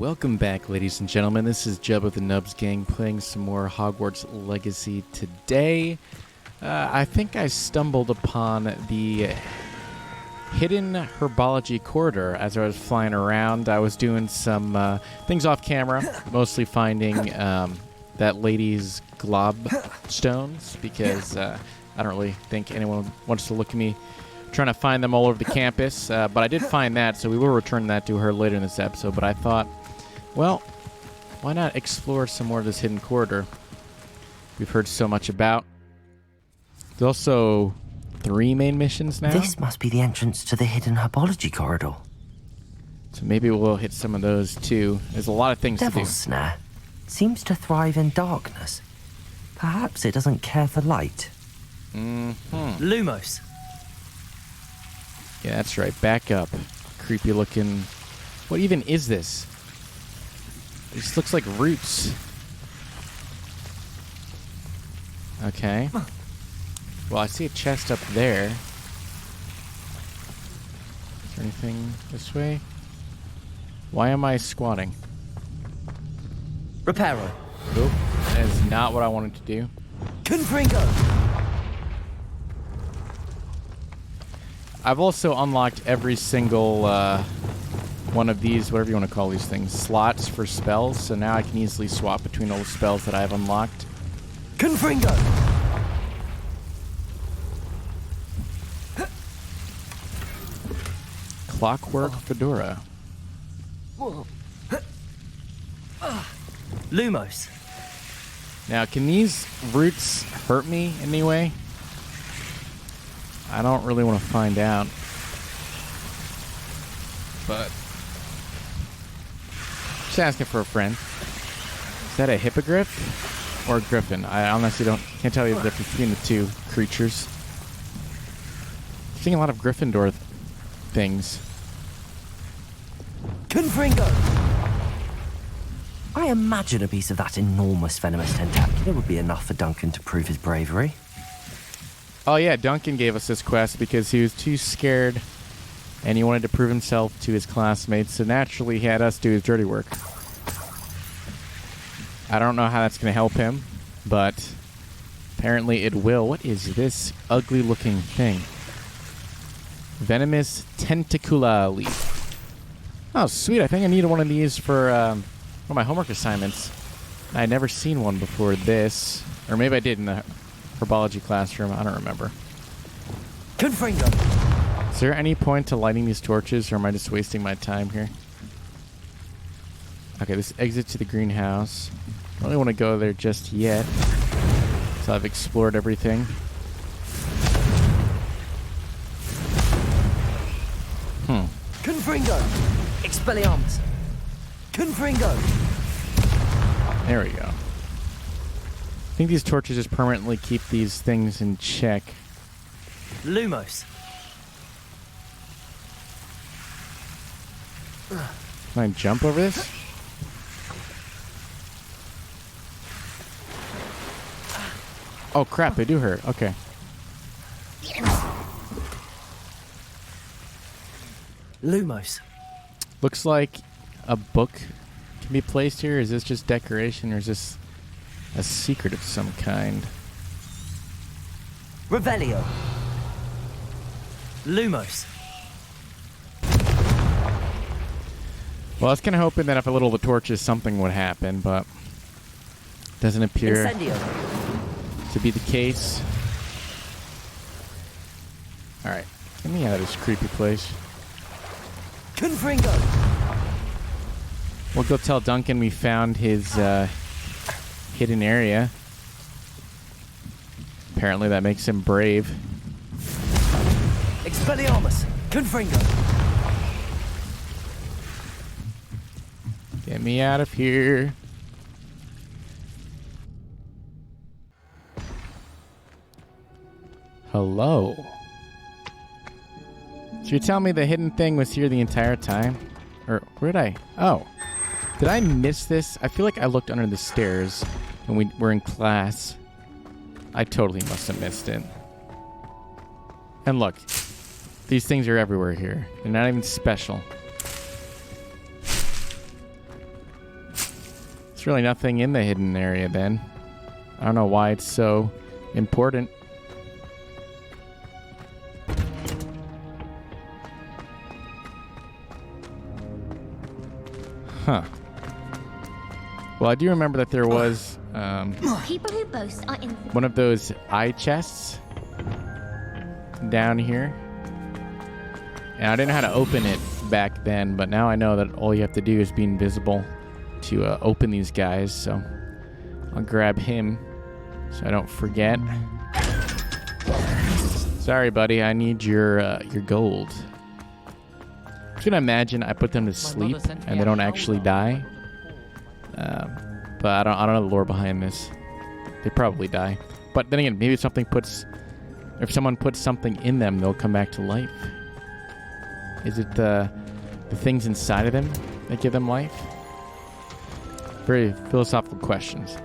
Welcome back, ladies and gentlemen. This is Jeb of the Nubs Gang playing some more Hogwarts Legacy today. I think I stumbled upon the hidden herbology corridor as I was flying around. I was doing some things off camera, mostly finding that lady's glob stones because I don't really think anyone wants to look at me trying to find them all over the campus, but I did find that, so we will return that to her later in this episode. But I thought, well, why not explore some more of this hidden corridor we've heard so much about. There's also 3 main missions now. This must be the entrance to the hidden herbology corridor. So maybe we'll hit some of those too. There's a lot of things Devil's to do. Snare seems to thrive in darkness. Perhaps it doesn't care for light. Lumos. Yeah, that's right. Back up. Creepy looking. What even is this? This looks like roots. Okay. Well, I see a chest up there. Is there anything this way? Why am I squatting? Reparo. Nope. That is not what I wanted to do. Confringo. I've also unlocked every single one of these, whatever you want to call these things, slots for spells. So now I can easily swap between all the spells that I've unlocked. Confringo. Clockwork Fedora. Lumos. Now, can these roots hurt me in any way? I don't really want to find out. But just asking for a friend. Is that a hippogriff or a griffin? I honestly can't tell you the difference between the two creatures. I'm seeing a lot of Gryffindor things. Confringo. I imagine a piece of that enormous venomous tentacular would be enough for Duncan to prove his bravery. Oh yeah, Duncan gave us this quest because he was too scared and he wanted to prove himself to his classmates, so naturally he had us do his dirty work. I don't know how that's going to help him, but apparently it will. What is this ugly looking thing? Venomous Tentacula leaf. Oh sweet, I think I needed one of these for one of my homework assignments. I had never seen one before this, or maybe I did in the herbology classroom. I don't remember. Confringo. Is there any point to lighting these torches, or am I just wasting my time here? Okay, this exit to the greenhouse. I don't really want to go there just yet, so I've explored everything. Confringo. Expelliarmus. Confringo. There we go. I think these torches just permanently keep these things in check. Lumos. Can I jump over this? Oh crap, they do hurt. Okay. Lumos. Looks like a book can be placed here. Is this just decoration, or is this a secret of some kind? Revelio. Lumos. Well, I was kind of hoping that if I lit all the torches, something would happen, but doesn't appear Incendio. to be the case. Alright, get me out of this creepy place. Confringo. We'll go tell Duncan we found his hidden area. Apparently that makes him brave. Expelliarmus. Confringo. Get me out of here. Hello. So you're telling me the hidden thing was here the entire time? Or where did I? Oh. Did I miss this? I feel like I looked under the stairs when we were in class. I totally must have missed it. And look. These things are everywhere here. They're not even special. There's really nothing in the hidden area then. I don't know why it's so important. Huh. Well, I do remember that there was People who boast are in. one of those eye chests down here. And I didn't know how to open it back then, but now I know that all you have to do is be invisible to open these guys. So I'll grab him so I don't forget. Sorry, buddy. I need your gold. I'm just gonna imagine I put them to sleep and they don't actually die. But I don't know the lore behind this. They probably die. But then again, maybe if someone puts something in them, they'll come back to life. Is it the things inside of them that give them life? Very philosophical questions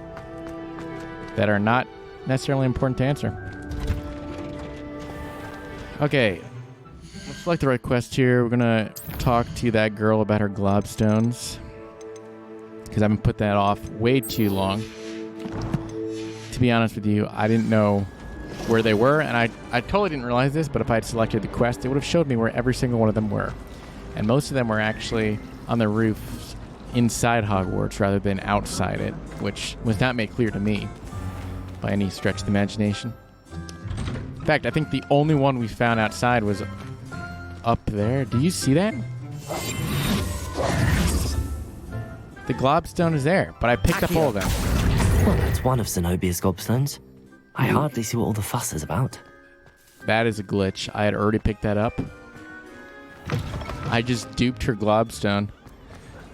that are not necessarily important to answer. Okay, let's select the right quest here. We're gonna talk to that girl about her globstones, because I've been putting that off way too long. To be honest with you, I didn't know where they were, and I totally didn't realize this, but if I had selected the quest, it would have showed me where every single one of them were. And most of them were actually on the roofs inside Hogwarts rather than outside it, which was not made clear to me by any stretch of the imagination. In fact, I think the only one we found outside was up there. Do you see that? The globstone is there, but I picked up all of them. Well, that's one of Zenobia's gobstones. I hardly see what all the fuss is about. That is a glitch. I had already picked that up. I just duped her globstone.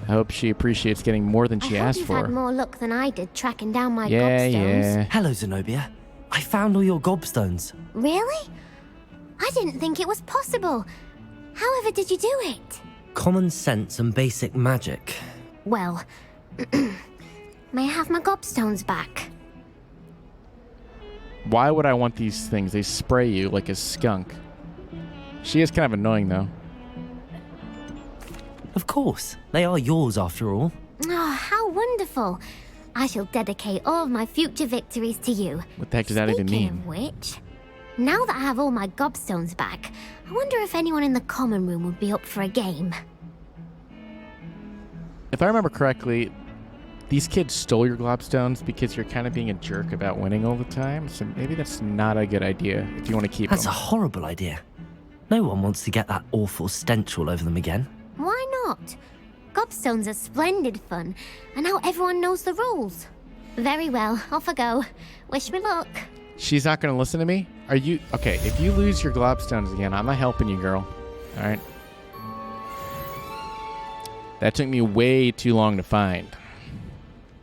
I hope she appreciates getting more than she asked for. I hope you've had more luck than I did tracking down my Yeah. gobstones. Hello, Zenobia. I found all your gobstones. Really? I didn't think it was possible. However did you do it? Common sense and basic magic. Well, may I have my gobstones back? Why would I want these things? They spray you like a skunk. She is kind of annoying, though. Of course. They are yours, after all. Oh, how wonderful. I shall dedicate all of my future victories to you. What the heck does that even Speaking mean? of which, now that I have all my gobstones back, I wonder if anyone in the common room would be up for a game. If I remember correctly, these kids stole your globstones because you're kind of being a jerk about winning all the time. So maybe that's not a good idea if you want to keep That's them. a horrible idea. No one wants to get that awful stench all over them again. Why not? Gobstones are splendid fun, and now everyone knows the rules. Very well, off I go. Wish me luck. She's not going to listen to me? Are you... Okay, if you lose your globstones again, I'm not helping you, girl. All right? That took me way too long to find.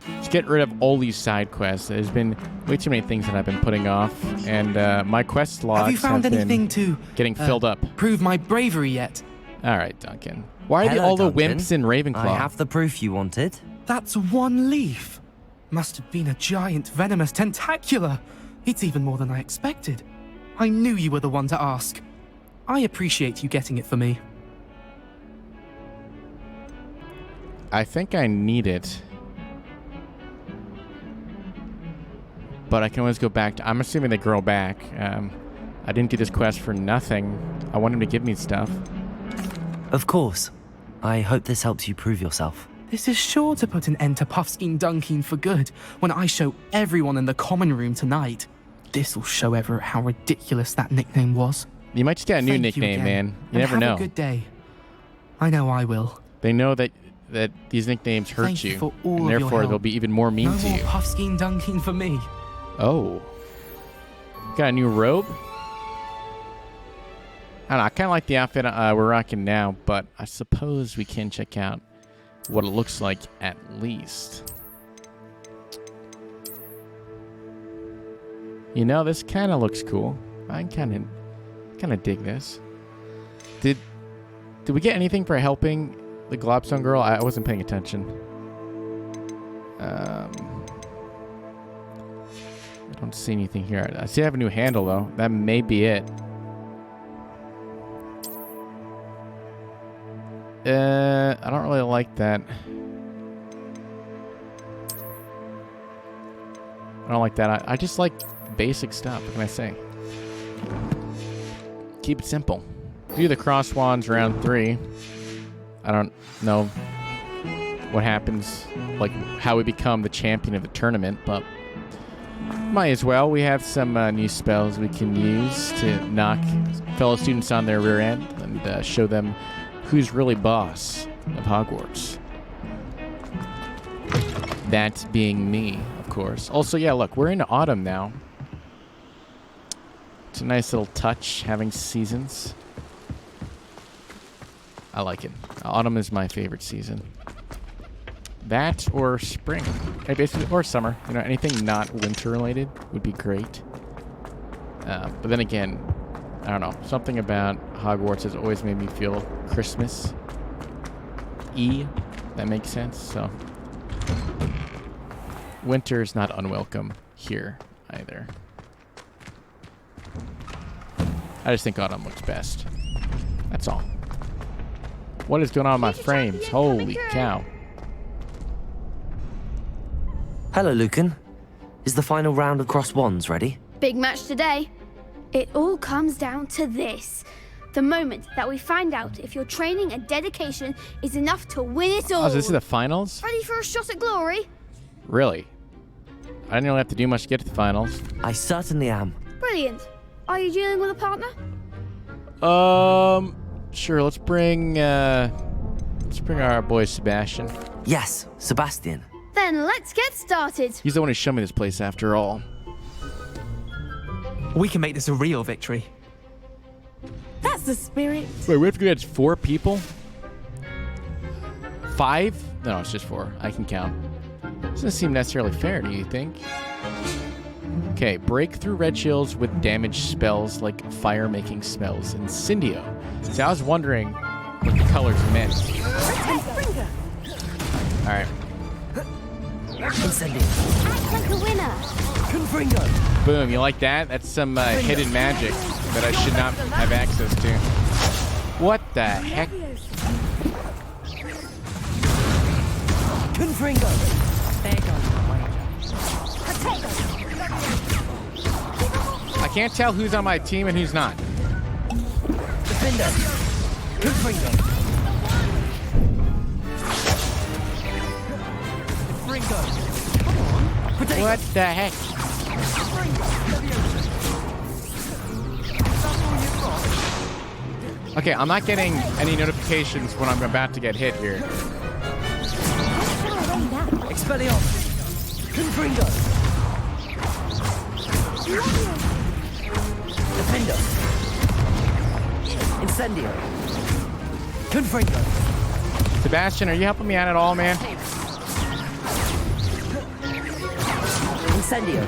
Let's get rid of all these side quests. There's been way too many things that I've been putting off, and my quest logs Have you found been anything to getting filled up. prove my bravery yet? All right, Duncan. Why are Hello, all the Duncan. wimps in Ravenclaw? I have the proof you wanted. That's one leaf. Must have been a giant venomous tentacula. It's even more than I expected. I knew you were the one to ask. I appreciate you getting it for me. I think I need it. But I can always go back to... I'm assuming they grow back. I didn't do this quest for nothing. I want him to give me stuff. Of course. I hope this helps you prove yourself. This is sure to put an end to Puffskein Dunkin for good when I show everyone in the common room tonight. This'll show Everett how ridiculous that nickname was. You might just get a new Thank you nickname, again, man. You and never have know. a good day. I know I will. They know that these nicknames hurt Thank you you. for all And of your therefore, help. they'll be even more mean No to more you. Puffskein Dunkin for me. Oh. Got a new robe? I don't know. I kind of like the outfit we're rocking now, but I suppose we can check out what it looks like at least. You know, this kind of looks cool. I kind of dig this. Did we get anything for helping the Globstone girl? I wasn't paying attention. I don't see anything here. I see I have a new handle, though. That may be it. I don't really like that. I don't like that. I just like basic stuff. What can I say? Keep it simple. Do the cross wands round 3. I don't know what happens, like how we become the champion of the tournament, but might as well. We have some new spells we can use to knock fellow students on their rear end and show them who's really boss of Hogwarts. That being me, of course. Also, yeah, look, we're in autumn now. It's a nice little touch having seasons. I like it. Autumn is my favorite season. That or spring, basically, or summer. You know, anything not winter related would be great. But then again, I don't know. Something about Hogwarts has always made me feel Christmas-y. That makes sense. So winter is not unwelcome here either. I just think autumn looks best. That's all. What is going on with my frames? Holy cow. Hello, Lucan. Is the final round of cross wands ready? Big match today. It all comes down to this. The moment that we find out if your training and dedication is enough to win it all. Oh, so this is the finals? Ready for a shot at glory? Really? I didn't really have to do much to get to the finals. I certainly am. Brilliant. Are you dealing with a partner? Sure. Let's bring our boy Sebastian. Yes, Sebastian. Then let's get started. He's the one who showed me this place after all. We can make this a real victory. That's the spirit. Wait, we have to go against 4 people? 5? No, it's just 4. I can count. Doesn't seem necessarily fair, do you think? Okay, break through red shields with damage spells like fire-making spells. Incendio. See, I was wondering what the colors meant. Alright. Incendio. Act like a winner. Confringo. Boom, you like that? That's some hidden magic that I should not have access to. What the heck? Confringo. I can't tell who's on my team and who's not. Defender. Confringo. Confringo. Potato. What the heck? Okay, I'm not getting any notifications when I'm about to get hit here. Expelliarmus. Confringo. Defender. Incendio. Confringo. Sebastian, are you helping me out at all, man? Incendio.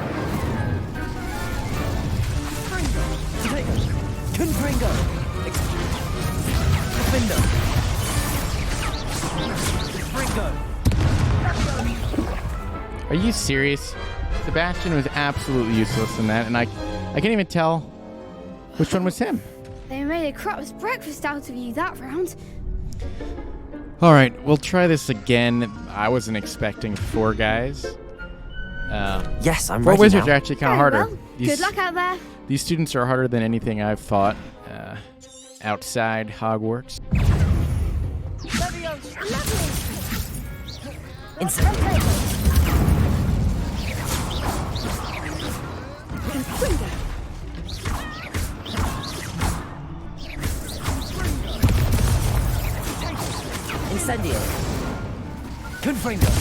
Confringo. Defender. Confringo. Are you serious? Sebastian was absolutely useless in that, and I can't even tell which one was him. They made a crap's breakfast out of you that round. All right, we'll try this again. I wasn't expecting 4 guys. Yes, I'm 4 ready wizards now. are actually kind of Very harder. well. Good luck out there. These students are harder than anything I've fought outside Hogwarts. Incendio. Incendio. Confringo.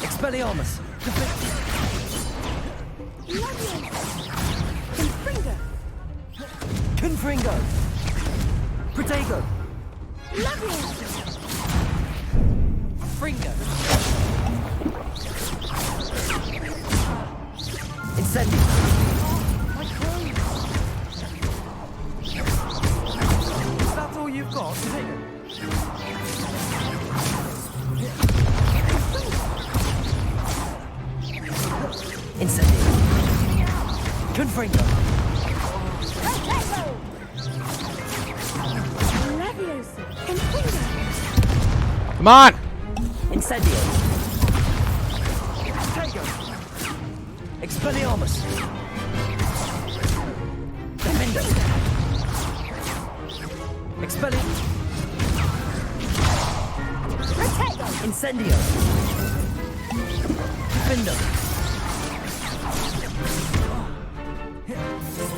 Expelliarmus. Confringo. Protego. Fringo. Incendio. That's all you've got? Incendio. Confringo. Come on! Incendio. Protego. Expelliarmus. Defendo. Expelliarmus. Protego. Incendio. Defendo.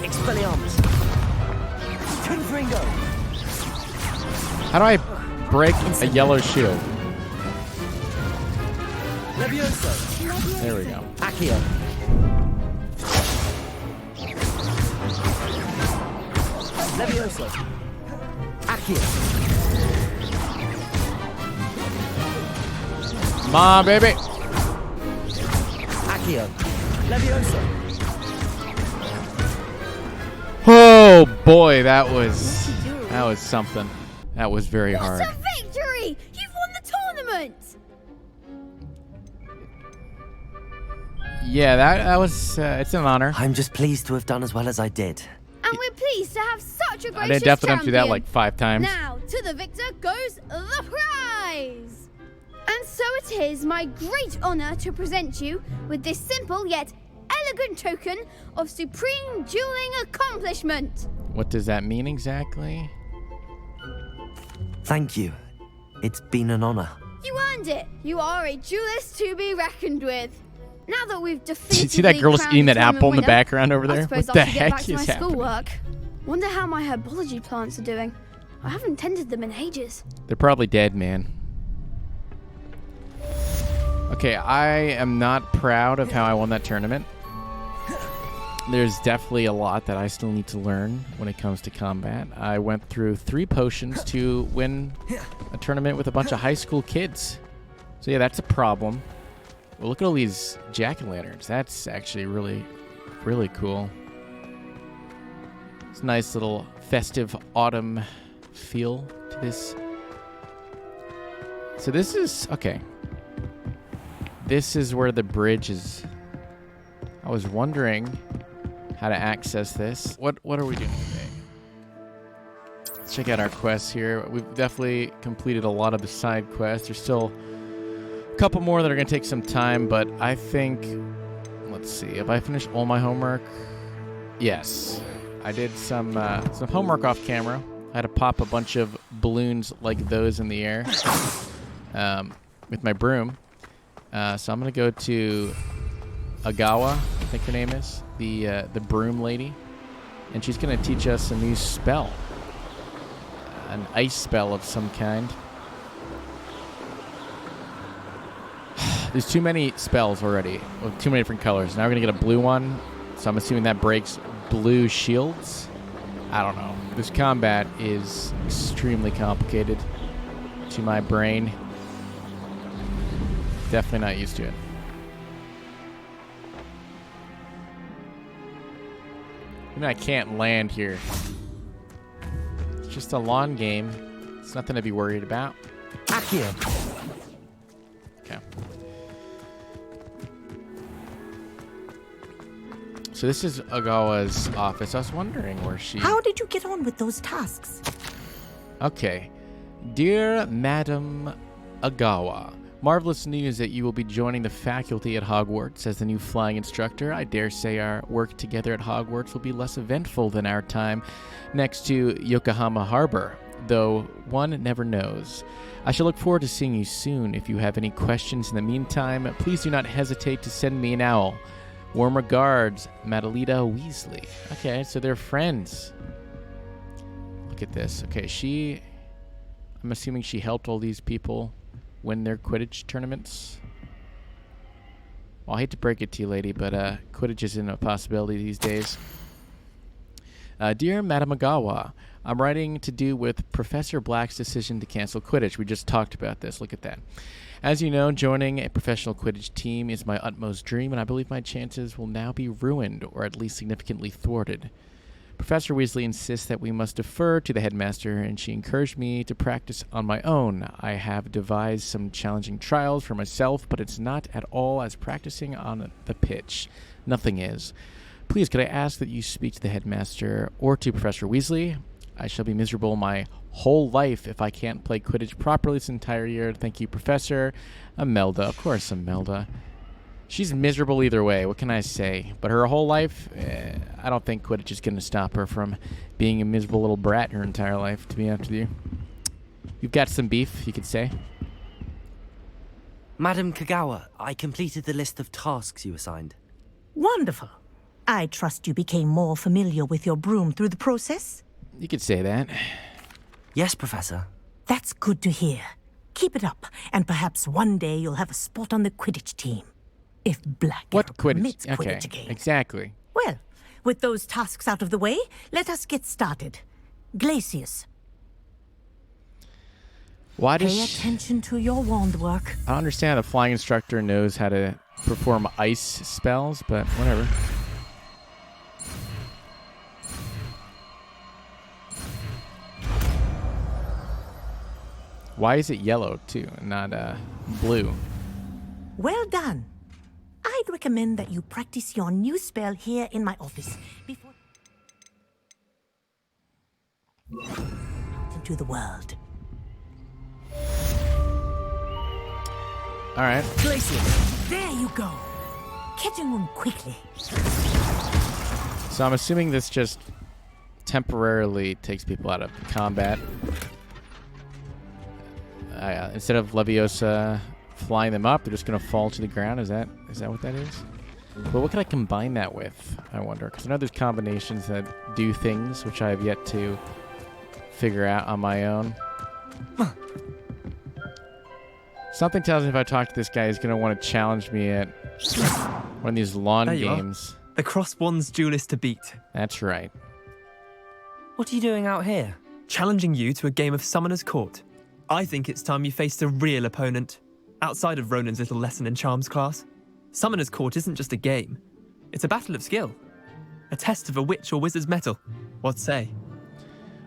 Expelliarmus. Confringo. How do I break a yellow shield? Levioso. There we go. Accio. Levioso. Accio. Come on, baby. Accio. Levioso. Oh boy, that was something. That was very hard. What a victory! You've won the tournament! Yeah, that was. It's an honor. I'm just pleased to have done as well as I did. And we're pleased to have such a I gracious definitely don't do that champion. like 5 times. Now, to the victor goes the prize! And so it is my great honor to present you with this simple yet elegant token of supreme dueling accomplishment. What does that mean exactly? Thank you. It's been an honor. You earned it. You are a duelist to be reckoned with. Now that we've defeated See that girl just eating that apple in the background over there? I suppose What I the should get back heck to my is happening? schoolwork. Wonder how my herbology plants are doing. I haven't tended them in ages. They're probably dead, man. Okay, I am not proud of how I won that tournament. There's definitely a lot that I still need to learn when it comes to combat. I went through 3 potions to win a tournament with a bunch of high school kids. So yeah, that's a problem. Well, look at all these jack-o'-lanterns. That's actually really, really cool. It's a nice little festive autumn feel to this. So this is, okay. This is where the bridge is. I was wondering how to access this. What are we doing today? Let's check out our quests here. We've definitely completed a lot of the side quests. There's still a couple more that are going to take some time, but I think, let's see, have I finished all my homework? Yes. I did some homework off camera. I had to pop a bunch of balloons like those in the air with my broom. So I'm going to go to Agawa, I think her name is, the broom lady, and she's going to teach us a new spell, an ice spell of some kind. There's too many spells already, with too many different colors. Now we're going to get a blue one, so I'm assuming that breaks blue shields. I don't know. This combat is extremely complicated to my brain. Definitely not used to it. I can't land here. It's just a lawn game. It's nothing to be worried about. Accio. Okay. So this is Agawa's office. I was wondering where she... How did you get on with those tasks? Okay. Dear Madam Agawa, marvelous news that you will be joining the faculty at Hogwarts as the new flying instructor. I dare say our work together at Hogwarts will be less eventful than our time next to Yokohama Harbor, though one never knows. I shall look forward to seeing you soon. If you have any questions in the meantime, please do not hesitate to send me an owl. Warm regards, Madalita Weasley. Okay, so they're friends. Look at this. Okay, I'm assuming she helped all these people win their Quidditch tournaments. Well, I hate to break it to you, lady, but Quidditch isn't a possibility these days. Dear Madam Agawa, I'm writing to do with Professor Black's decision to cancel Quidditch. We just talked about this. Look at that. As you know, joining a professional Quidditch team is my utmost dream, and I believe my chances will now be ruined, or at least significantly thwarted. Professor Weasley insists that we must defer to the headmaster, and she encouraged me to practice on my own. I have devised some challenging trials for myself, but it's not at all as practicing on the pitch. Nothing is. Please, could I ask that you speak to the headmaster or to Professor Weasley? I shall be miserable my whole life if I can't play Quidditch properly this entire year. Thank you, Professor. Imelda. Of course, Imelda. She's miserable either way. What can I say? But her whole life, I don't think Quidditch is going to stop her from being a miserable little brat her entire life, to be honest with you. You've got some beef, you could say. Madam Kagawa, I completed the list of tasks you assigned. Wonderful. I trust you became more familiar with your broom through the process? You could say that. Yes, Professor. That's good to hear. Keep it up, and perhaps one day you'll have a spot on the Quidditch team. If Black What permits Quidditch? Okay, Quidditch again. exactly. Well, with those tasks out of the way, let us get started. Glacius, Why pay does attention to your wand work. I don't understand how the flying instructor knows how to perform ice spells, but whatever. Why is it yellow, too, and not blue? Well done. I'd recommend that you practice your new spell here in my office before out into the world. All right. Glacius, there you go. Catching on quickly. So I'm assuming this just temporarily takes people out of combat. Instead of Leviosa flying them up, they're just going to fall to the ground. Is that what that is? But what can I combine that with, I wonder? Because I know there's combinations that do things, which I have yet to figure out on my own. Something tells me if I talk to this guy, he's going to want to challenge me at one of these lawn There you are. games. The Cross Wands duelist to beat. That's right. What are you doing out here? Challenging you to a game of Summoner's Court. I think it's time you faced a real opponent. Outside of Ronan's little lesson in charms class. Summoner's Court isn't just a game. It's a battle of skill. A test of a witch or wizard's mettle. What say?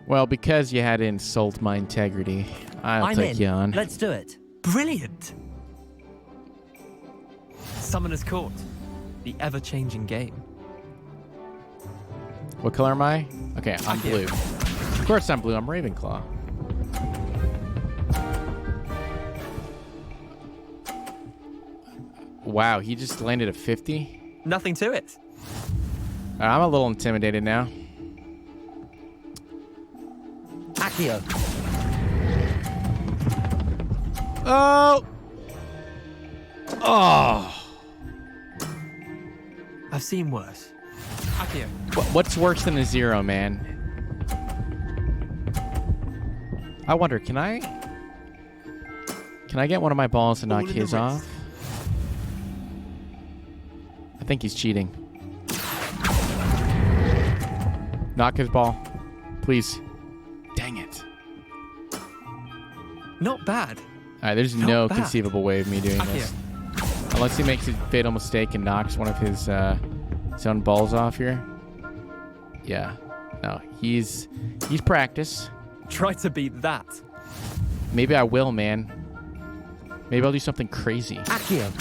Well, because you had to insult my integrity, I'll I'm take in. you on. Let's do it. Brilliant! Summoner's Court. The ever-changing game. What color am I? Okay, I'm Akio. blue. Of course I'm blue. I'm Ravenclaw. Wow, he just landed a 50? Nothing to it. I'm a little intimidated now. Accio. Oh! Oh! I've seen worse. Akio. What's worse than a 0, man? I wonder, can I get one of my balls to knock All in the his wrist. off? I think he's cheating. Knock his ball. Please. Dang it. Not bad. Alright, there's Not no bad. conceivable way of me doing this. Akio. Unless he makes a fatal mistake and knocks one of his own balls off here. Yeah. No, he's practice. Try to beat that. Maybe I will, man. Maybe I'll do something crazy. Accio.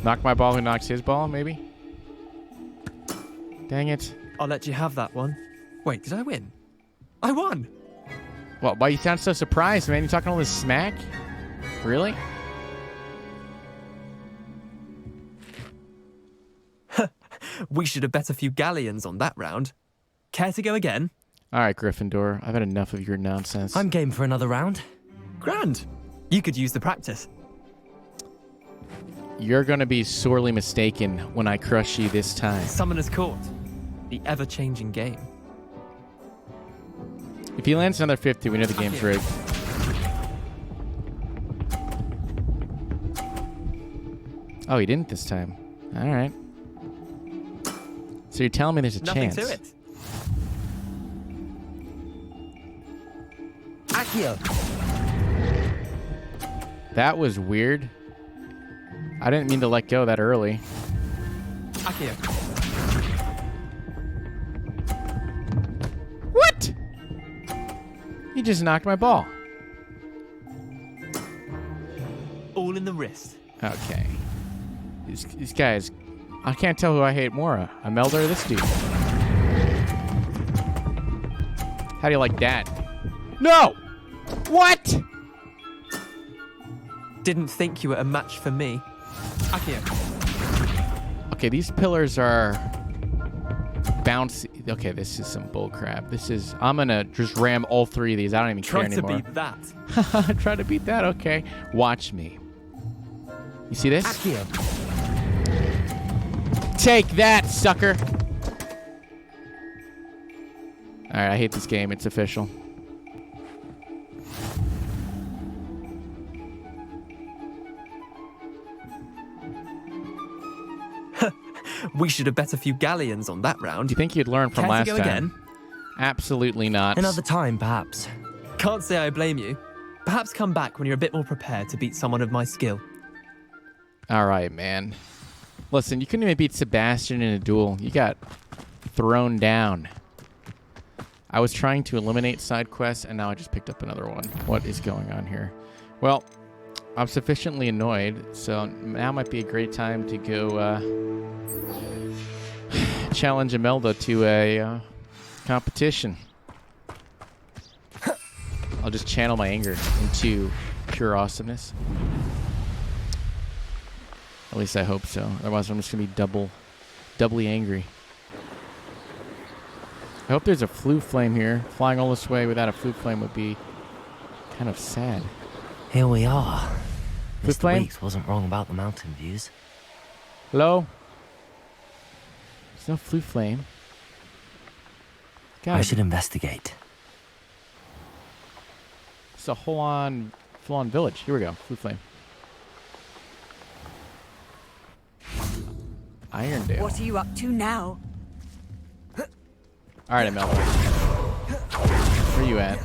Knock my ball who knocks his ball, maybe? Dang it. I'll let you have that one. Wait, did I win? I won! Well, why you sound so surprised, man? You talking all this smack? Really? We should have bet a few galleons on that round. Care to go again? All right, Gryffindor. I've had enough of your nonsense. I'm game for another round. Grand. You could use the practice. You're going to be sorely mistaken when I crush you this time. Summoner's Court. The ever-changing game. If he lands another 50, we know the game's rigged. Oh, he didn't this time. All right. So you're telling me there's a Nothing chance? to it. Accio. That was weird. I didn't mean to let go that early. Akio. What? You just knocked my ball. All in the wrist. Okay. These guys, I can't tell who I hate more, Imelda or this dude. How do you like that? No! What? Didn't think you were a match for me. Accio. Okay, these pillars are bouncy. Okay, this is some bullcrap. I'm gonna just ram all 3 of these. I don't even care Try to anymore. beat that. Try to beat that, okay. Watch me. You see this? Accio. Take that, sucker! Alright, I hate this game. It's official. We should have bet a few galleons on that round. Do you think you'd learn from Care to last go time? again? Absolutely not. Another time, perhaps. Can't say I blame you. Perhaps come back when you're a bit more prepared to beat someone of my skill. Alright, man. Listen, you couldn't even beat Sebastian in a duel. You got thrown down. I was trying to eliminate side quests, and now I just picked up another one. What is going on here? Well, I'm sufficiently annoyed, so now might be a great time to go challenge Imelda to a competition. I'll just channel my anger into pure awesomeness. At least I hope so. Otherwise, I'm just going to be doubly angry. I hope there's a flue flame here. Flying all this way without a flue flame would be kind of sad. Here we are. Flue Mr. flame? Weeks wasn't wrong about the mountain views. Hello? There's no flue flame. I should investigate. It's a full-on village. Here we go. Flue flame. Irondale. What are you up to now? All right, Imelda. Where you at?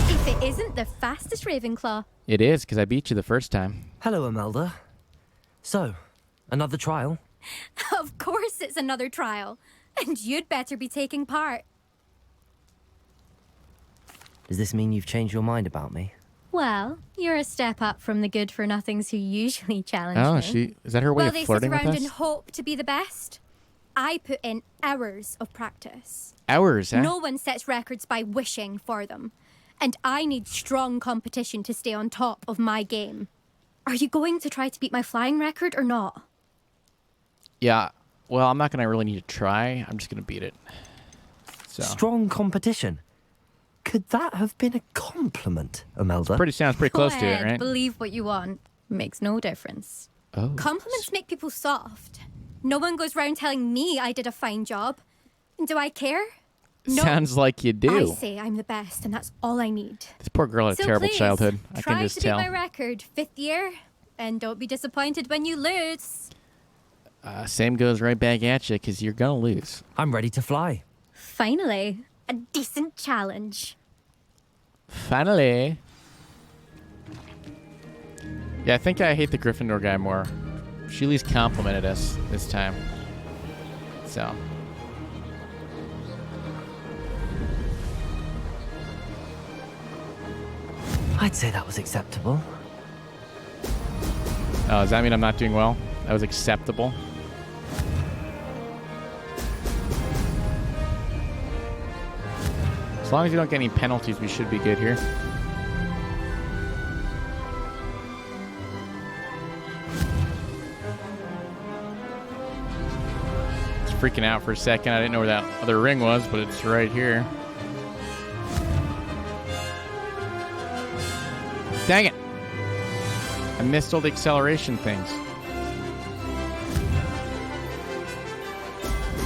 If it isn't the fastest Ravenclaw. It is, because I beat you the first time. Hello, Imelda. So, another trial? Of course it's another trial. And you'd better be taking part. Does this mean you've changed your mind about me? Well, you're a step up from the good-for-nothings who usually challenge me. Is that her way Well, of they sit flirting with around us? and hope to be the best. I put in hours of practice. Hours, huh? No one sets records by wishing for them. And I need strong competition to stay on top of my game. Are you going to try to beat my flying record or not? Yeah. Well, I'm not going to really need to try. I'm just going to beat it. So. Strong competition? Could that have been a compliment, Imelda? Sounds pretty close Go to it, ahead, right? Believe what you want. Makes no difference. Oh. Compliments make people soft. No one goes round telling me I did a fine job. Do I care? No. Sounds like you do. I say I'm the best, and that's all I need. This poor girl had a So terrible please, childhood. I can just tell. Try to beat my record, 5th year, and don't be disappointed when you lose. Same goes right back at you, because you're going to lose. I'm ready to fly. Finally, a decent challenge. Finally. Yeah, I think I hate the Gryffindor guy more. She at least complimented us this time. So. I'd say that was acceptable. Oh, does that mean I'm not doing well? That was acceptable. As long as you don't get any penalties, we should be good here. It's freaking out for a second. I didn't know where that other ring was, but it's right here. Dang it. I missed all the acceleration things.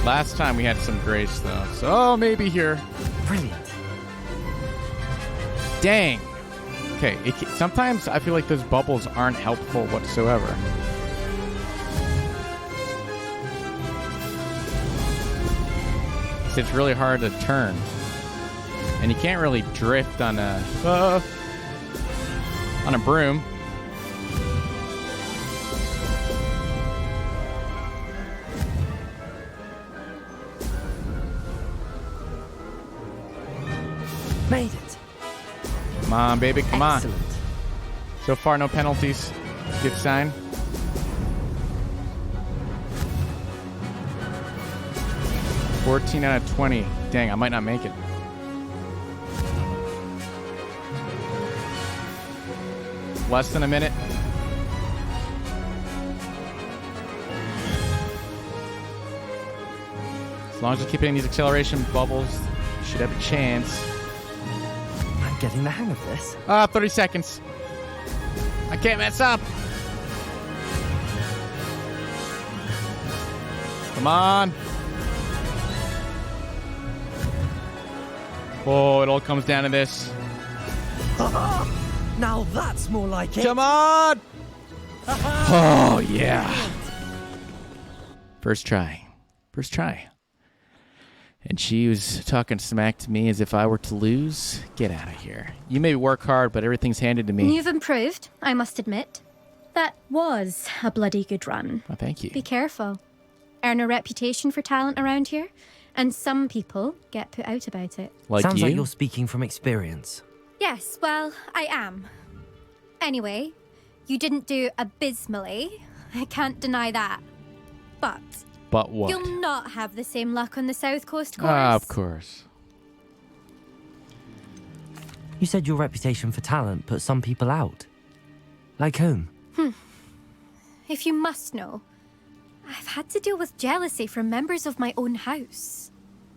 Last time we had some grace, though. So, maybe here. Brilliant. Dang. Okay, sometimes I feel like those bubbles aren't helpful whatsoever. It's really hard to turn. And you can't really drift on a broom. Made it. Come on, baby, come Excellent. on. So far, no penalties. Good sign. 14 out of 20. Dang, I might not make it. Less than a minute. As long as you keep hitting these acceleration bubbles, you should have a chance. I'm getting the hang of this. 30 seconds. I can't mess up. Come on. Oh, it all comes down to this. Now that's more like it. Come on. Oh, yeah. First try. First try. And she was talking smack to me as if I were to lose. Get out of here. You may work hard, but everything's handed to me. You've improved, I must admit. That was a bloody good run. Oh, thank you. Be careful. Earn a reputation for talent around here, and some people get put out about it. Like Sounds you? like you're speaking from experience. Yes, well, I am. Anyway, you didn't do abysmally. I can't deny that. But what? You'll not have the same luck on the South Coast course. Of course. You said your reputation for talent put some people out. Like whom? If you must know, I've had to deal with jealousy from members of my own house.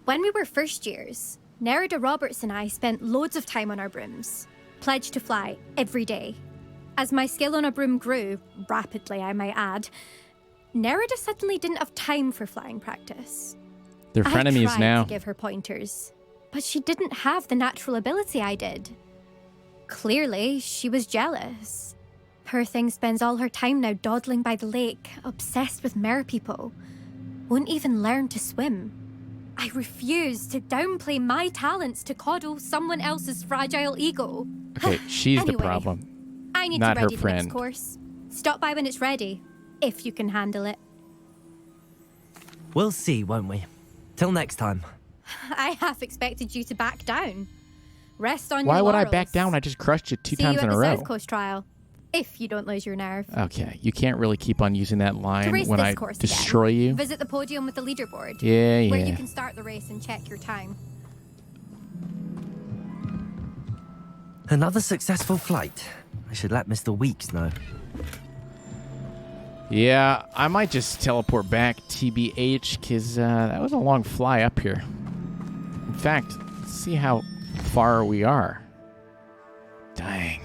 When we were first years, Nerida Roberts and I spent loads of time on our brooms, pledged to fly every day. As my skill on a broom grew, rapidly I might add, Nerida suddenly didn't have time for flying practice. They're frenemies I tried now. to give her pointers, but she didn't have the natural ability I did. Clearly, she was jealous. Poor thing spends all her time now dawdling by the lake, obsessed with merpeople. Won't even learn to swim. I refuse to downplay my talents to coddle someone else's fragile ego. Okay, she's the Anyway, problem. I need not to her ready the friend. next course. Stop by when it's ready, if you can handle it. We'll see, won't we? Till next time. I half expected you to back down. Rest on Why your would I laurels. back down? I just crushed you two See times you in at a the row. South Coast trial, if you don't lose your nerve. Okay, you can't really keep on using that To line race when this I course destroy again, you. visit the podium with the leaderboard. Yeah, Where yeah. you can start the race and check your time. Another successful flight. I should let Mr. Weeks know. Yeah, I might just teleport back, TBH, because that was a long fly up here. In fact, let's see how far we are. Dang.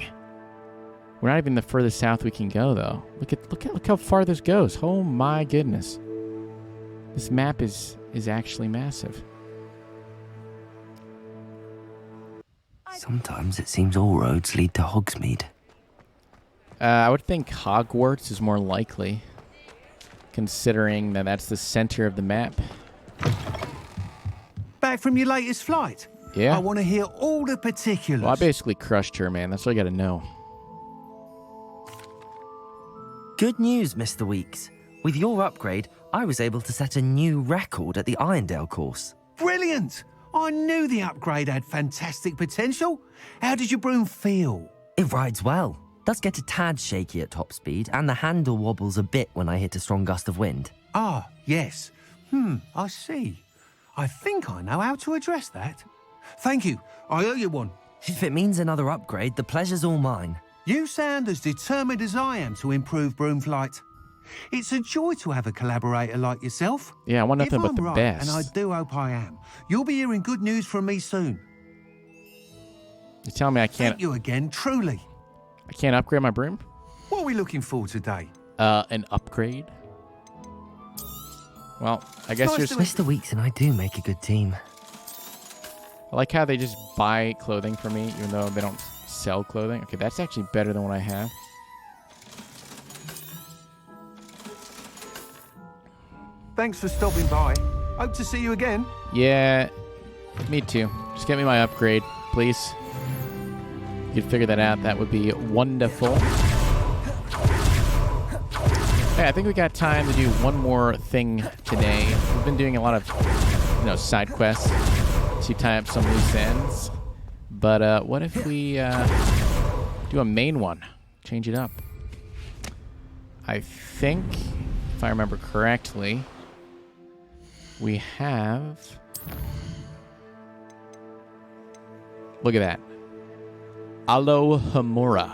We're not even the furthest south we can go, though. Look how far this goes. Oh my goodness. This map is actually massive. Sometimes it seems all roads lead to Hogsmeade. I would think Hogwarts is more likely, considering that that's the center of the map. Back from your latest flight? Yeah. I want to hear all the particulars. Well, I basically crushed her, man. That's all you got to know. Good news, Mr. Weeks. With your upgrade, I was able to set a new record at the Irondale course. Brilliant! I knew the upgrade had fantastic potential. How did your broom feel? It rides well. Does get a tad shaky at top speed, and the handle wobbles a bit when I hit a strong gust of wind. Ah, yes. I see. I think I know how to address that. Thank you. I owe you one. If it means another upgrade, the pleasure's all mine. You sound as determined as I am to improve broom flight. It's a joy to have a collaborator like yourself. Yeah, I want nothing if but I'm the right, best. and I do hope I am, you'll be hearing good news from me soon. You're telling me I can't Thank you again, truly. upgrade my broom? What are we looking for today? An upgrade? Well, I guess Nice you're... to Mr. Weeks and I do make a good team. I like how they just buy clothing for me, even though they don't sell clothing. Okay, that's actually better than what I have. Thanks for stopping by. Hope to see you again. Yeah, me too. Just get me my upgrade, please. If you could figure that out, that would be wonderful. Hey, I think we got time to do one more thing today. We've been doing a lot of, side quests to tie up some loose ends. But what if we do a main one? Change it up. I think, if I remember correctly, we have... Look at that. Alohomora.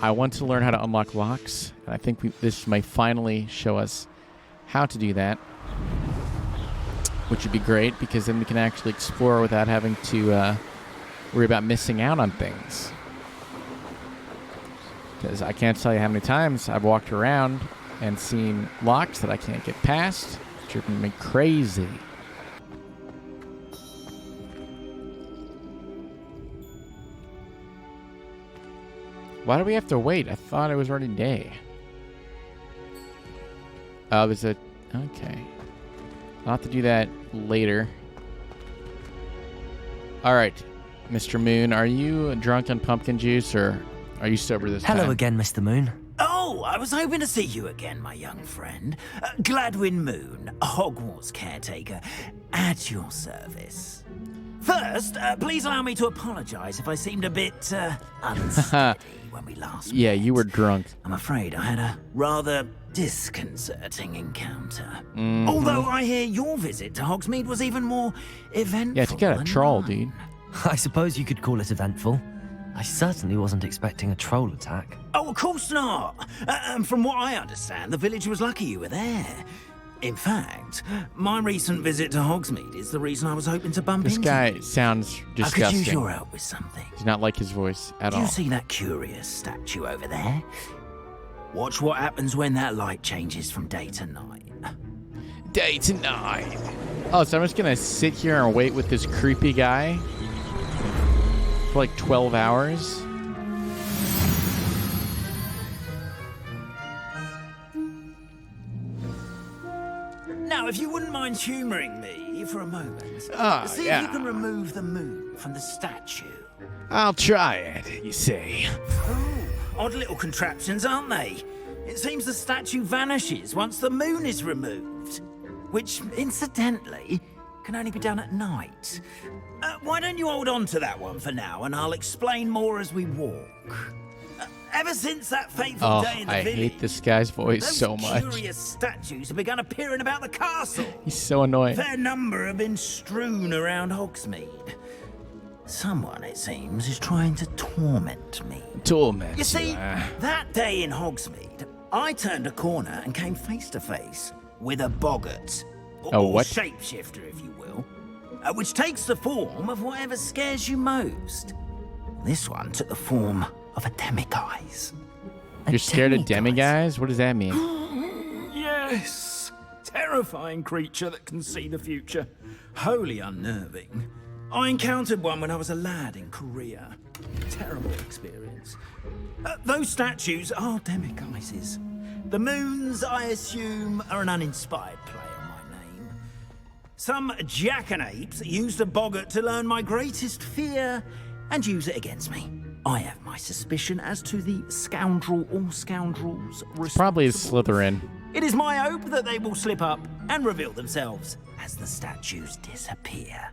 I want to learn how to unlock locks, and I think this might finally show us how to do that, which would be great, because then we can actually explore without having to worry about missing out on things. Because I can't tell you how many times I've walked around and seen locks that I can't get past. It's driven me crazy. Why do we have to wait? I thought it was already day. Oh, there's a... Okay. I'll have to do that later. Alright, Mr. Moon, are you drunk on pumpkin juice, or are you sober this time? Hello again, Mr. Moon. Oh, I was hoping to see you again, my young friend. Gladwin Moon, Hogwarts caretaker, at your service. First, please allow me to apologize if I seemed a bit unsteady when we last Yeah, met. you were drunk. I'm afraid I had a rather disconcerting encounter. Although I hear your visit to Hogsmeade was even more eventful. Yeah, to get a than troll, mine. dude. I suppose you could call it eventful. I certainly wasn't expecting a troll attack. Oh, of course not. From what I understand, the village was lucky you were there. In fact, my recent visit to Hogsmeade is the reason I was hoping to bump This into guy you. sounds I disgusting. could use your help with something. He's not like his voice at Do all. you see that curious statue over there? Watch what happens when that light changes from day to night. Day to night. Oh, so I'm just gonna sit here and wait with this creepy guy for like 12 hours? Now, if you wouldn't mind humouring me for a moment, see if you can remove the moon from the statue. I'll try it, you say. Oh, odd little contraptions, aren't they? It seems the statue vanishes once the moon is removed, which, incidentally, can only be done at night. Why don't you hold on to that one for now, and I'll explain more as we walk. Ever since that fateful day in the I village, hate this guy's voice those so much. curious statues have begun appearing about the castle. He's so annoying. A fair number have been strewn around Hogsmeade. Someone, it seems, is trying to torment me. Torment. You see, that day in Hogsmeade, I turned a corner and came face to face with a boggart. Oh, or what? shapeshifter, if you will. Which takes the form of whatever scares you most. This one took the form of a demiguise. You're scared of demiguise? What does that mean? Yes! Terrifying creature that can see the future. Wholly unnerving. I encountered one when I was a lad in Korea. Terrible experience. Those statues are demiguises. The moons, I assume, are an uninspired play on my name. Some jackanapes used a boggart to learn my greatest fear and use it against me. I have my suspicion as to the scoundrel or scoundrels responsible. Probably a Slytherin. It is my hope that they will slip up and reveal themselves as the statues disappear.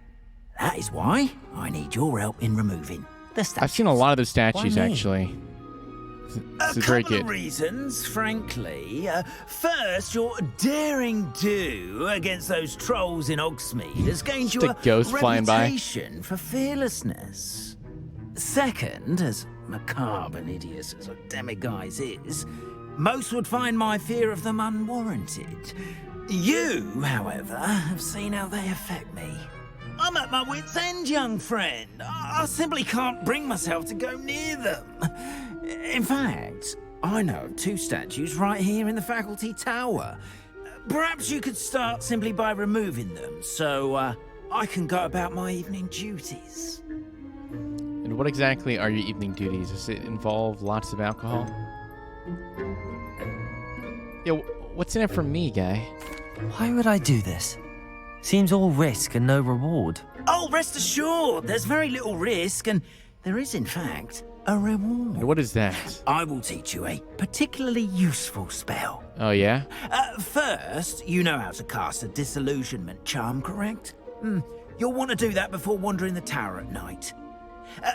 That is why I need your help in removing the statues. I've seen a lot of those statues, Why me? actually. This A is very couple good. of reasons, frankly. First, your daring do against those trolls in Hogsmeade has gained Just you a ghost flying by. reputation for fearlessness. Second, as macabre and hideous as a demiguise is, most would find my fear of them unwarranted. You, however, have seen how they affect me. I'm at my wit's end, young friend. I simply can't bring myself to go near them. In fact, I know of two statues right here in the faculty tower. Perhaps you could start simply by removing them, so I can go about my evening duties. And what exactly are your evening duties? Does it involve lots of alcohol? Yo, what's in it for me, guy? Why would I do this? Seems all risk and no reward. Oh, rest assured, there's very little risk, and there is, in fact, a reward. What is that? I will teach you a particularly useful spell. Oh, yeah? First, you know how to cast a disillusionment charm, correct? You'll want to do that before wandering the tower at night.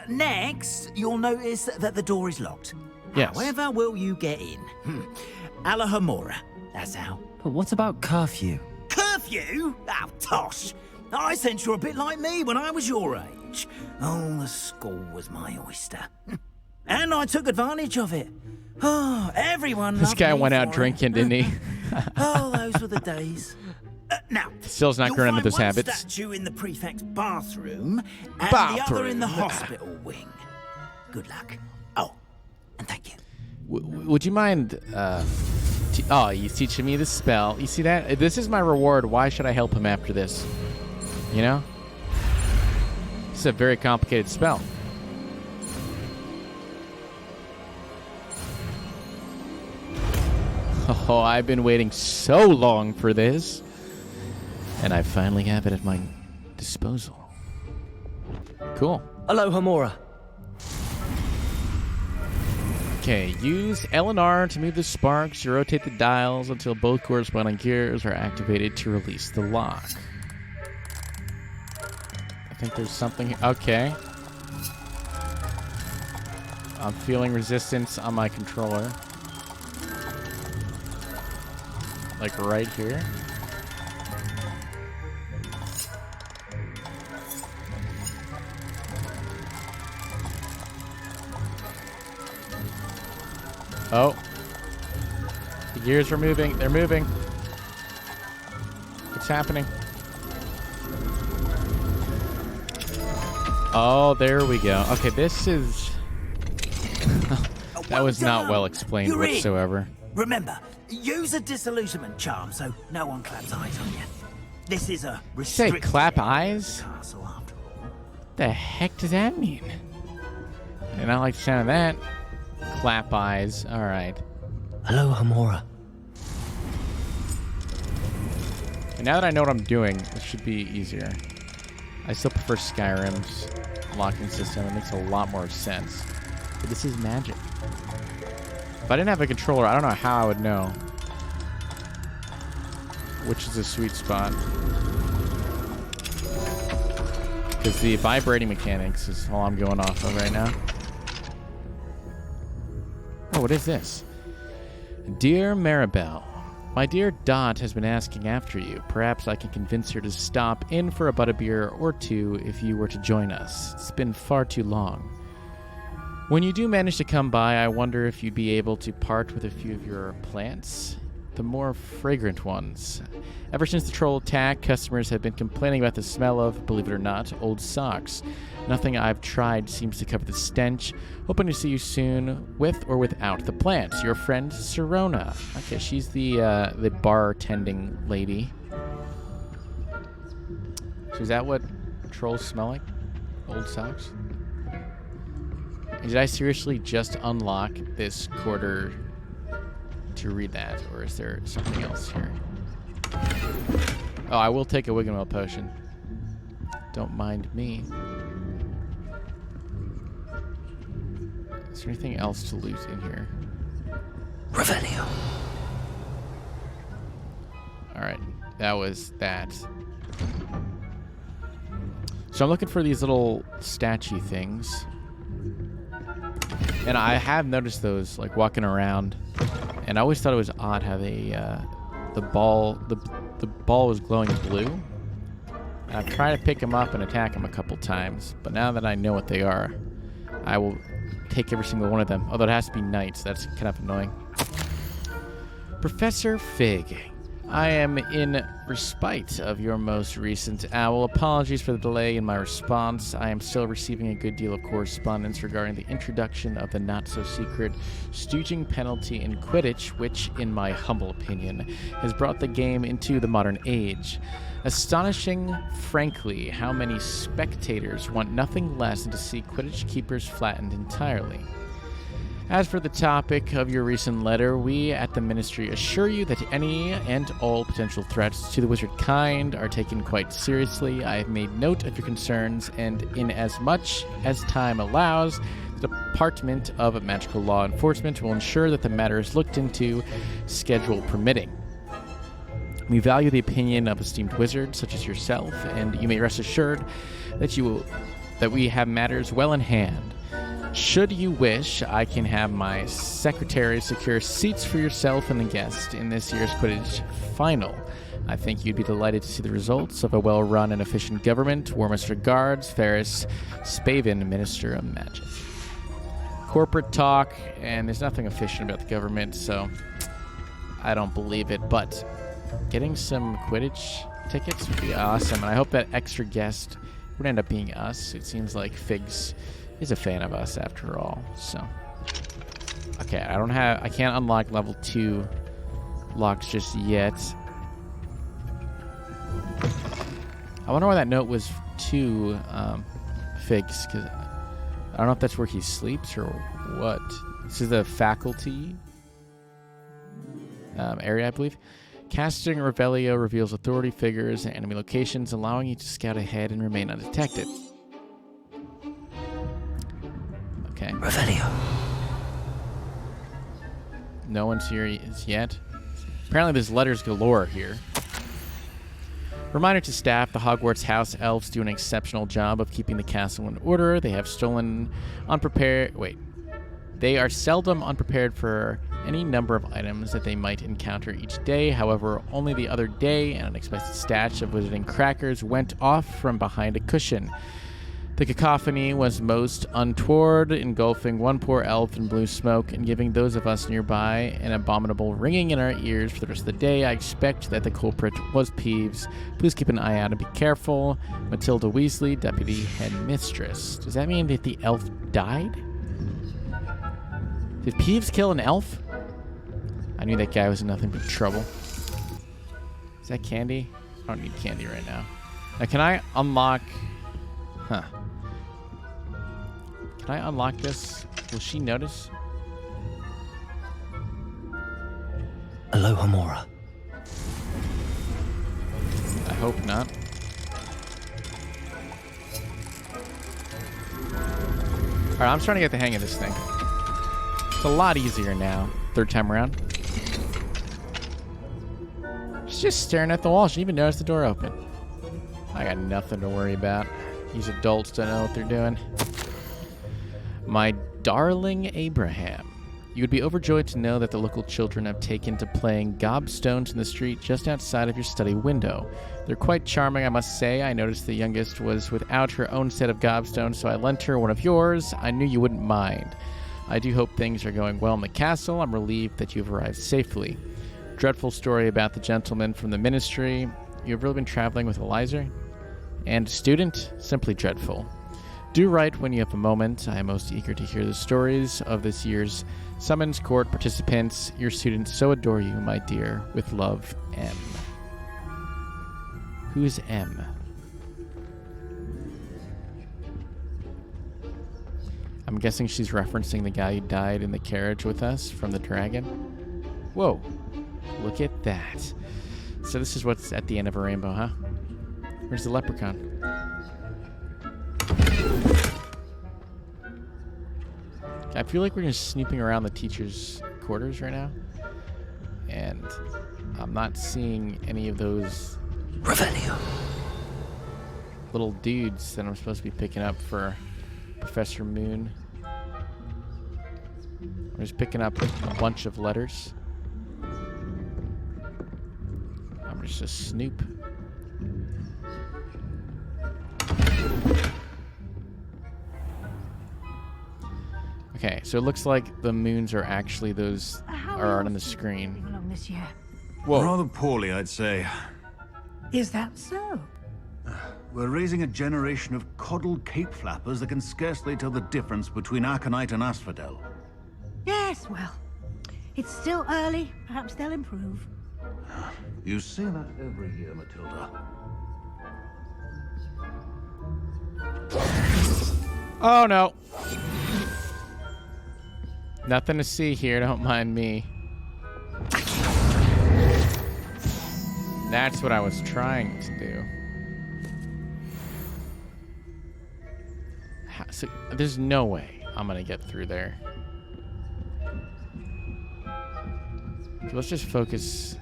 Next, you'll notice that the door is locked. Yes. However will you get in? Alohomora, that's how. But what about curfew? nephew? Oh, tosh. I sense you're a bit like me when I was your age. Oh, the school was my oyster. And I took advantage of it. Oh, everyone This loved guy me went out for it. drinking, didn't he? Oh, those were the days. Now, Still's not you'll growing into find those one habits. statue in the prefect's bathroom and the other in the hospital wing. Good luck. Oh, and thank you. Would you mind? He's teaching me the spell. You see that? This is my reward. Why should I help him after this? You know? It's a very complicated spell. Oh, I've been waiting so long for this. And I finally have it at my disposal. Cool. Hello, Hamura. Okay, use L and R to move the sparks. You rotate the dials until both corresponding gears are activated to release the lock. I think there's something here. Okay. I'm feeling resistance on my controller. Like right here. Oh. The gears are moving. They're moving. What's happening? Oh, there we go. Okay, this is... that was not well explained You're in. whatsoever. Remember, use a disillusionment charm so no one claps eyes on you. This is a Say restricted clap eyes? castle after all. The heck does that mean? I do not like the sound of that. Clap eyes. All right. Hello, Hamura. And now that I know what I'm doing, it should be easier. I still prefer Skyrim's locking system. It makes a lot more sense. But this is magic. If I didn't have a controller, I don't know how I would know which is a sweet spot. Because the vibrating mechanics is all I'm going off of right now. Oh, what is this? Dear Maribel, my dear Dot has been asking after you. Perhaps I can convince her to stop in for a butterbeer or two if you were to join us. It's been far too long. When you do manage to come by, I wonder if you'd be able to part with a few of your plants. The more fragrant ones. Ever since the troll attack, customers have been complaining about the smell of, believe it or not, old socks. Nothing I've tried seems to cover the stench. Hoping to see you soon, with or without the plants. Your friend, Sirona. Okay, she's the bartending lady. So is that what trolls smell like? Old socks? Did I seriously just unlock this quarter to read that, or is there something else here? Oh, I will take a Wiggenwell potion. Don't mind me. Is there anything else to loot in here? Revelio. Alright, that was that. So I'm looking for these little statue things. And I have noticed those, like, walking around. And I always thought it was odd how they, the ball was glowing blue. And I've tried to pick them up and attack them a couple times. But now that I know what they are, I will take every single one of them. Although it has to be night, so that's kind of annoying. Professor Fig, I am in respite of your most recent owl. Apologies for the delay in my response. I am still receiving a good deal of correspondence regarding the introduction of the not-so-secret stooging penalty in Quidditch, which, in my humble opinion, has brought the game into the modern age. Astonishing, frankly, how many spectators want nothing less than to see Quidditch keepers flattened entirely. As for the topic of your recent letter, we at the Ministry assure you that any and all potential threats to the wizard kind are taken quite seriously. I have made note of your concerns, and in as much as time allows, the Department of Magical Law Enforcement will ensure that the matter is looked into, schedule permitting. We value the opinion of esteemed wizards such as yourself, and you may rest assured that we have matters well in hand. Should you wish, I can have my secretary secure seats for yourself and the guest in this year's Quidditch final. I think you'd be delighted to see the results of a well-run and efficient government. Warmest regards, Ferris Spavin, Minister of Magic. Corporate talk, and there's nothing efficient about the government, so I don't believe it. But getting some Quidditch tickets would be awesome, and I hope that extra guest would end up being us. It seems like Figs is a fan of us after all. So, okay, I can't unlock level 2 locks just yet. I wonder why that note was to Figs, because I don't know if that's where he sleeps or what. This is the faculty area, I believe. Casting Revelio reveals authority figures and enemy locations, allowing you to scout ahead and remain undetected. Okay. Revelio. No one's here yet. Apparently there's letters galore here. Reminder to staff, the Hogwarts house elves do an exceptional job of keeping the castle in order. They are seldom unprepared for any number of items that they might encounter each day. However, only the other day, an unexpected stash of wizarding crackers went off from behind a cushion. The cacophony was most untoward, engulfing one poor elf in blue smoke and giving those of us nearby an abominable ringing in our ears for the rest of the day. I expect that the culprit was Peeves. Please keep an eye out and be careful. Matilda Weasley, Deputy Headmistress. Does that mean that the elf died? Did Peeves kill an elf? I knew that guy was in nothing but trouble. Is that candy? I don't need candy right now. Now, can I unlock... Huh. Can I unlock this? Will she notice? Aloha Mora. I hope not. Alright, I'm starting to get the hang of this thing. It's a lot easier now. Third time around. She's just staring at the wall. She didn't even notice the door open. I got nothing to worry about. These adults don't know what they're doing. My darling Abraham, you would be overjoyed to know that the local children have taken to playing gobstones in the street just outside of your study window. They're quite charming, I must say. I noticed the youngest was without her own set of gobstones, so I lent her one of yours. I knew you wouldn't mind. I do hope things are going well in the castle. I'm relieved that you've arrived safely. Dreadful story about the gentleman from the ministry. You've really been traveling with Eliza? And a student? Simply dreadful. Do write when you have a moment. I am most eager to hear the stories of this year's Summons Court participants. Your students so adore you, my dear. With love, M. Who's M? I'm guessing she's referencing the guy who died in the carriage with us from the dragon. Whoa. Look at that. So this is what's at the end of a rainbow, huh? Where's the leprechaun? I feel like we're just snooping around the teachers' quarters right now. And I'm not seeing any of those Revelio. little dudes that I'm supposed to be picking up for Professor Moon. I'm just picking up a bunch of letters. I'm just a snoop. Okay, so it looks like the moons are actually those are on the screen. Along this year. Whoa. Rather poorly, I'd say. Is that so? We're raising a generation of coddled cape flappers that can scarcely tell the difference between Aconite and Asphodel. Yes, well, it's still early. Perhaps they'll improve. You say that every year, Matilda. Oh no. Nothing to see here, don't mind me. That's what I was trying to do. So, there's no way I'm gonna get through there. So let's just focus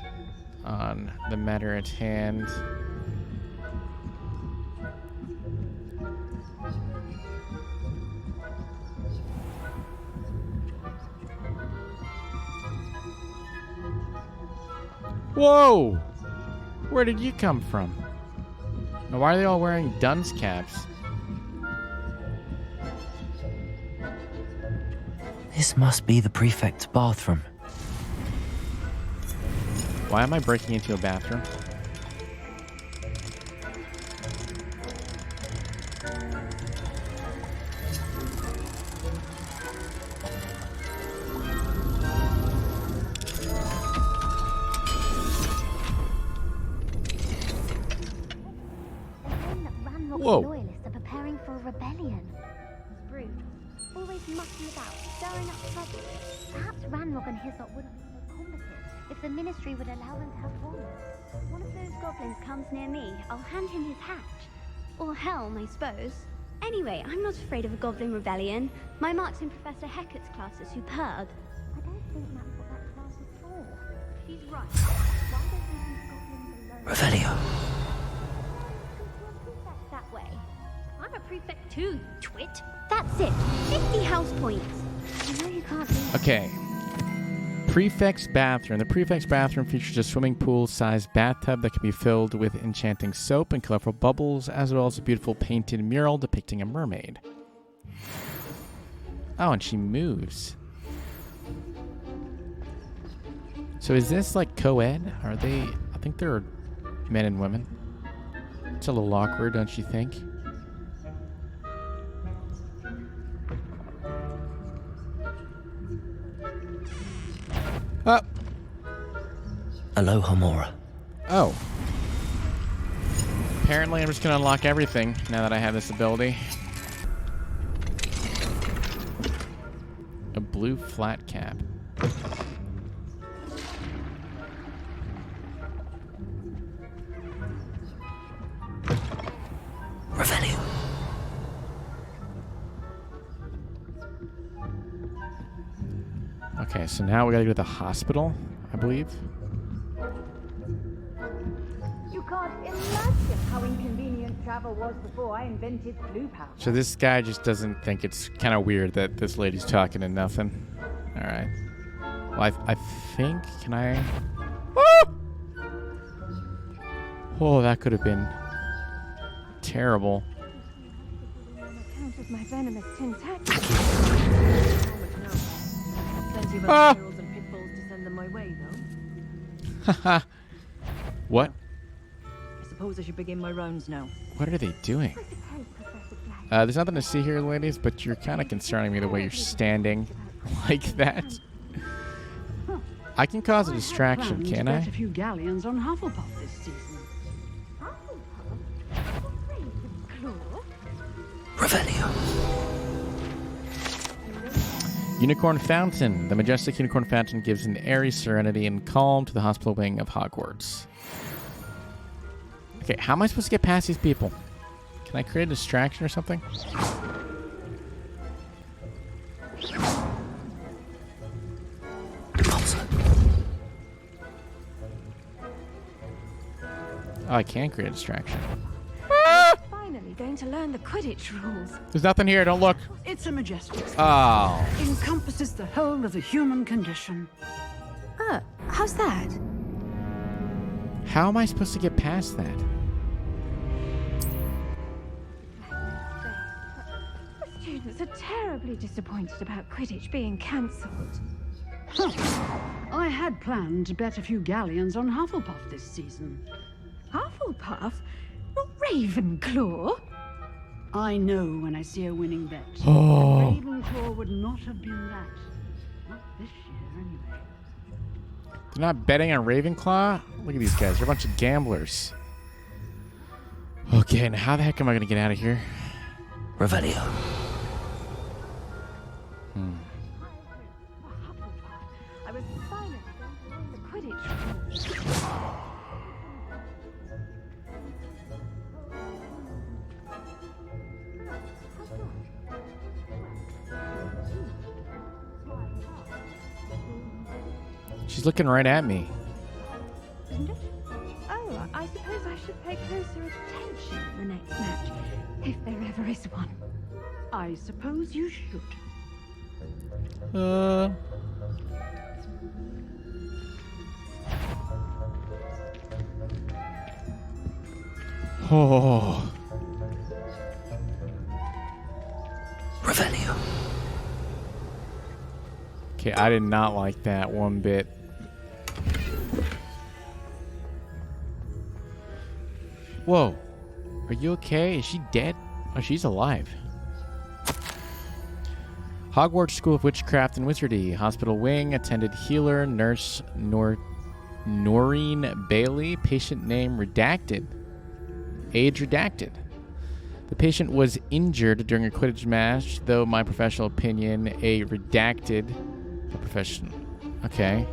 on the matter at hand. Whoa! Where did you come from? Now, why are they all wearing dunce caps? This must be the prefect's bathroom. Why am I breaking into a bathroom? Whoa. Loyalists are preparing for a rebellion. Rude. Always mucking about, stirring up trouble. Perhaps Ranrock and Hyssop wouldn't be so combative if the Ministry would allow them to have one. One of those goblins comes near me, I'll hand him his hatch. Or helm, I suppose. Anyway, I'm not afraid of a goblin rebellion. My marks in Professor Hecat's class are superb. I don't think that's what that class is for. He's right. Why don't we leave goblins alone? Revelio. That way. I'm a prefect too, you twit. That's it. 50 house points. You know you can't do that. Okay. Prefect's bathroom. The prefect's bathroom features a swimming pool-sized bathtub that can be filled with enchanting soap and colorful bubbles, as well as a beautiful painted mural depicting a mermaid. Oh, and she moves. So is this like co-ed? Are they... I think they're men and women. It's a little awkward, don't you think? Oh. Aloha Mora. Oh. Apparently I'm just going to unlock everything now that I have this ability. A blue flat cap. Revelio. Okay, so now we gotta go to the hospital, I believe. You can't imagine how inconvenient travel was before I invented flu powder. So this guy just doesn't think it's kind of weird that this lady's talking to nothing. All right. Well, I think, can I? Oh, that could have been terrible. Account of my venomous tentacle. Plenty of other perils and pitfalls to send them my way, though. Haha. What? I suppose I should begin my rounds now. What are they doing? There's nothing to see here, ladies, but you're kind of concerning me the way you're standing like that. I can cause a distraction, can I? A few galleons on Hufflepuff this season. Revelio. Unicorn Fountain. The majestic Unicorn Fountain gives an airy serenity and calm to the hospital wing of Hogwarts. Okay, how am I supposed to get past these people? Can I create a distraction or something? Oh, I can create a distraction. Finally going to learn the Quidditch rules. There's nothing here, don't look. It's a majestic spell. Oh. Encompasses the whole of the human condition. How's that? How am I supposed to get past that? The students are terribly disappointed about Quidditch being cancelled. I had planned to bet a few galleons on Hufflepuff this season. Hufflepuff? Not Ravenclaw? I know when I see a winning bet. Oh. And Ravenclaw would not have been that. Not this year, anyway. They're not betting on Ravenclaw? Look at these guys. They're a bunch of gamblers. Okay, now how the heck am I going to get out of here? Revelio. I was finally going to learn the Quidditch rules. She's looking right at me. Isn't it? Oh, I suppose I should pay closer attention in the next match, if there ever is one. I suppose you should. Oh. Revelio. Okay, I did not like that one bit. Whoa. Are you okay? Is she dead? Oh, she's alive. Hogwarts School of Witchcraft and Wizardry. Hospital wing. Attended healer. Nurse Noreen Bailey. Patient name redacted. Age redacted. The patient was injured during a Quidditch match, though my professional opinion, a professional. Okay.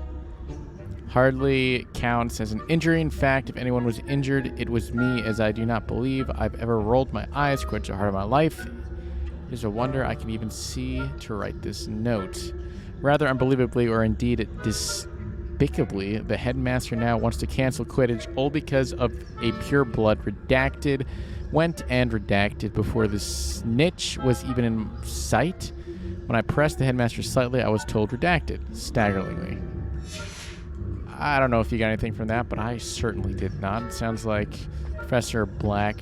Hardly counts as an injury. In fact, if anyone was injured, it was me, as I do not believe I've ever rolled my eyes quite so hard in my life. It is a wonder I can even see to write this note. Rather unbelievably, or indeed despicably, the headmaster now wants to cancel Quidditch all because of a pure blood redacted. Went and redacted before the snitch was even in sight. When I pressed the headmaster slightly, I was told redacted. Staggeringly. I don't know if you got anything from that, but I certainly did not. It sounds like Professor Black.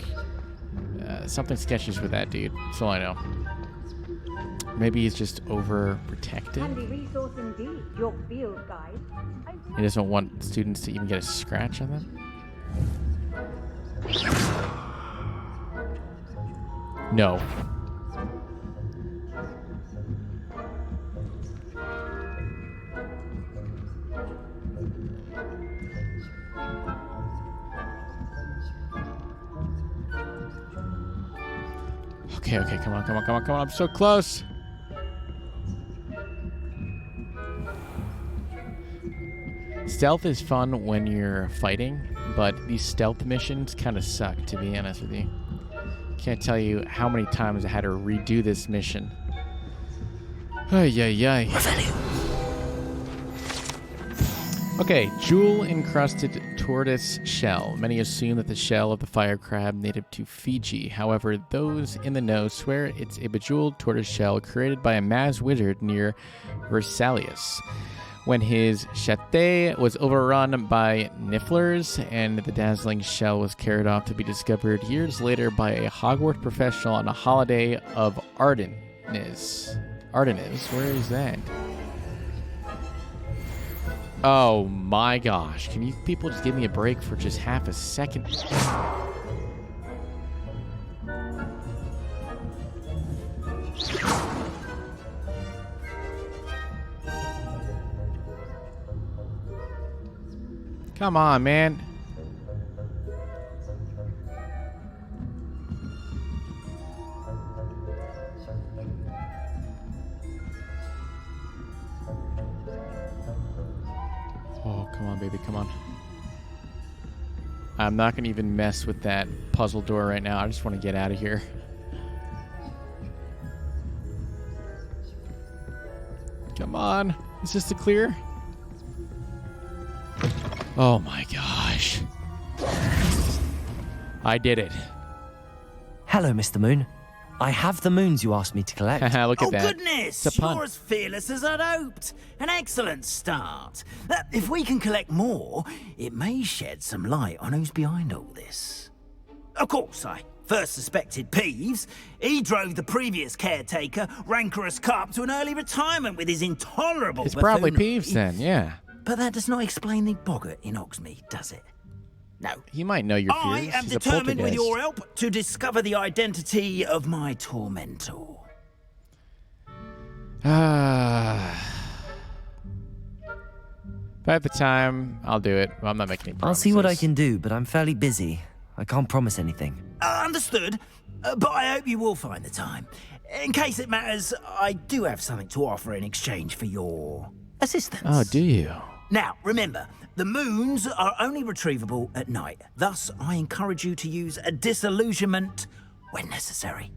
Something sketchy with that dude. That's all I know. Maybe he's just overprotected. Handy resource indeed, your field guide. He doesn't want students to even get a scratch on them. No. Okay, come on. I'm so close. Stealth is fun when you're fighting, but these stealth missions kind of suck, to be honest with you. Can't tell you how many times I had to redo this mission. Ay. Okay, jewel-encrusted tortoise shell. Many assume that the shell of the fire crab native to Fiji. However, those in the know swear it's a bejeweled tortoise shell created by a Maz wizard near Versalius, when his château was overrun by nifflers, and the dazzling shell was carried off to be discovered years later by a Hogwarts professional on a holiday of Ardennes. Ardennes? Where is that? Oh my gosh. Can you people just give me a break for just half a second? Come on, man. Oh, come on, baby, come on. I'm not going to even mess with that puzzle door right now. I just want to get out of here. Come on. Is this the clear? Oh my gosh. I did it. Hello, Mr. Moon. I have the moons you asked me to collect. Look at Oh, that. goodness! It's a pun. You're as fearless as I'd hoped. An excellent start. If we can collect more, it may shed some light on who's behind all this. Of course, I first suspected Peeves. He drove the previous caretaker, Rancorous Carp, to an early retirement with his intolerable It's probably buffoonery. Peeves then, yeah. But that does not explain the boggart in Hogsmeade, does it? No. He might know your I fears. am He's a determined with poltergeist. your help to discover the identity of my tormentor. If I have the time, I'll do it. Well, I'm not making any I'll promises. see what I can do, but I'm fairly busy. I can't promise anything. Understood, but I hope you will find the time. In case it matters, I do have something to offer in exchange for your assistance. Oh, do you? Now, remember, the moons are only retrievable at night. Thus, I encourage you to use a disillusionment when necessary.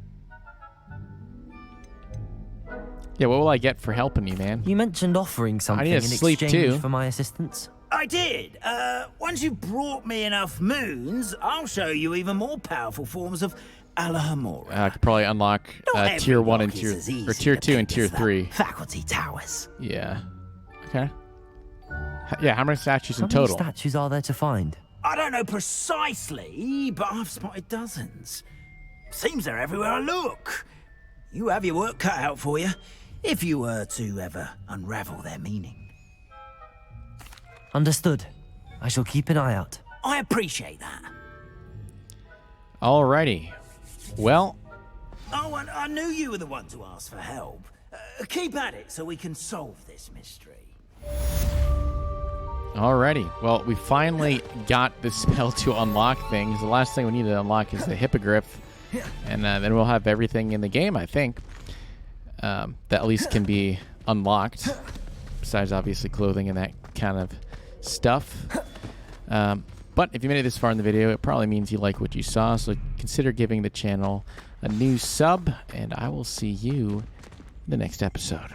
Yeah, what will I get for helping me, man? You mentioned offering something I need in to sleep exchange too. for my assistance. I did. Once you've brought me enough moons, I'll show you even more powerful forms of Alohomora. I could probably unlock Not tier every 1 and rock tier is as easy or tier to 2 and pick tier as the 3. Faculty towers. Yeah. Okay. Yeah, how many statues How in total? many statues are there to find? I don't know precisely, but I've spotted dozens. Seems they're everywhere I look. You have your work cut out for you, if you were to ever unravel their meaning. Understood. I shall keep an eye out. I appreciate that. Alrighty. Well, Oh, and I knew you were the one to ask for help. Keep at it so we can solve this mystery. alrighty. Well, we finally got the spell to unlock things. The last thing we need to unlock is the hippogriff. And then we'll have everything in the game, I think, that at least can be unlocked. Besides, obviously, clothing and that kind of stuff. But if you made it this far in the video, it probably means you like what you saw. So consider giving the channel a new sub. And I will see you in the next episode.